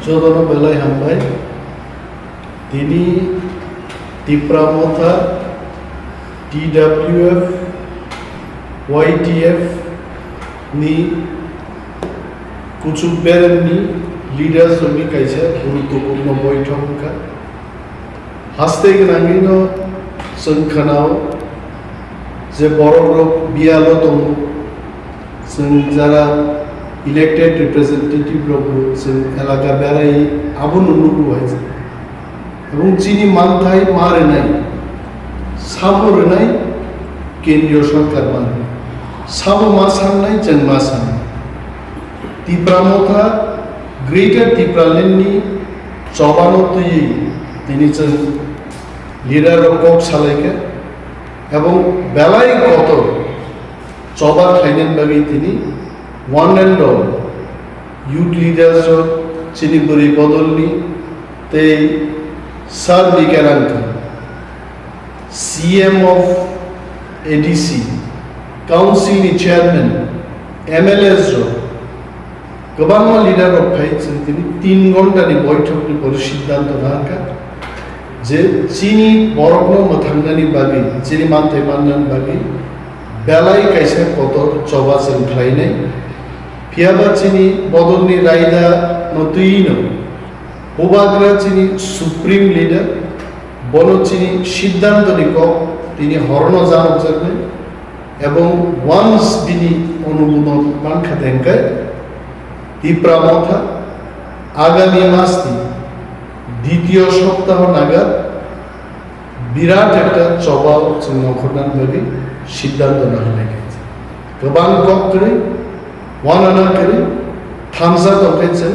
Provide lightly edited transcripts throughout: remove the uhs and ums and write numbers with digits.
Jodono belai hambai tini Tipramotha TWF YTF ni Kuchuberen ni leaders ni kaisa guruত্বপূর্ণ বৈঠক হাসতে গনাঙ্গিনো সংখানাও যে বড় group বিয়ালো দং जों যারা ইলেক্টেড রিপ্রেজেন্টেটিভ লোক जों এলাকা বেড়াই আবু নুনু হয়েছে এবং চিনি মানথাই মারে নাই সামরে নাই কেন্দ্রীয় সরকার মানে সামো মা সামনাই जों মা সাম তিপ্রামথা গ্রেটার তিপ্রালেন্ডনি চবানতই তিনি जों লিডার কক সালাইকে এবং বেলায় কত চবা খাইনেন বাকি তিনি one and all youth leaders চিনিপুরি বদলনি তে সার বিকারাঙ্ক সিএম অফ এডিসি কাউন্সিলनि চেয়ারম্যান এমএলএস गोबां লিডার রক্ষাই তিনি 3 ঘন্টানি বৈঠকনি পরে সিদ্ধান্ত নাকা যে চিনি বরগ্ন মথাঙ্গানি বাকি চিনি মানতে মাননান বাকি বেলাই কাইসা কত চবা जों খাইনাই ফিয়াবা চিনি বদলনি রাইদা নতুইনো ওবাগ্রা চিনি সুপ্রিম লিডার বন চিনি সিদ্ধান্তনি কক তিনি হরণ জানক জানে এবং ওয়ান্স বিনি অনুমোদন মানখা দেনকায় তিপ্রামথা আগামী মাসটি দ্বিতীয় সপ্তাহ নাগাদ বিরাট একটা চবাও जों নখরনান বাকি সিদ্ধান্ত নেওয়া হয়েছে गोबां कक করে ওয়ানানা করে থামসা দখাইছেন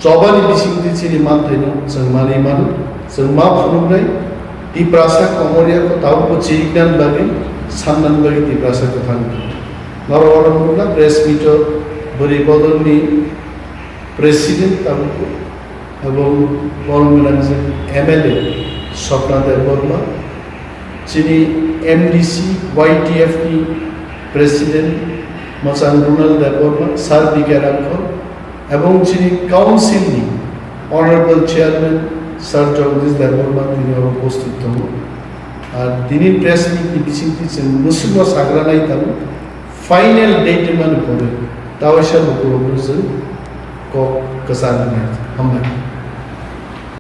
চবানি বিসিংতি চিনি মানথাইনো जों मानि मान जों मा फुनुनाय तिप्रासा कमरियाको तावको चिगनान बागै साननान बागै तिप्रासाको थांगो नरवरमना प्रेस मिट बरि बदलनि प्रेसिडेंट तावको এবং বরমগঞ্জের এমএলএ স্বপ্নাদেব বর্মা যিনি এমডিসি ওয়াইটিএফ কি প্রেসিডেন্ট মচান রুনাল দেব বর্মা স্যার বিকারাঙ্ক এবং যিনি কাউন্সিলনি অনারেবল চেয়ারম্যান স্যার জগদীশ দেব বর্মা তিনি উপস্থিত হন আর তিনি প্রেস মিটনি বিচিন্তিছেন মুসলিম সাগরানাই তাম ফাইনাল ডেট মানে পড়ে তাওয়াশা বকরবজেন ক কসান হামলা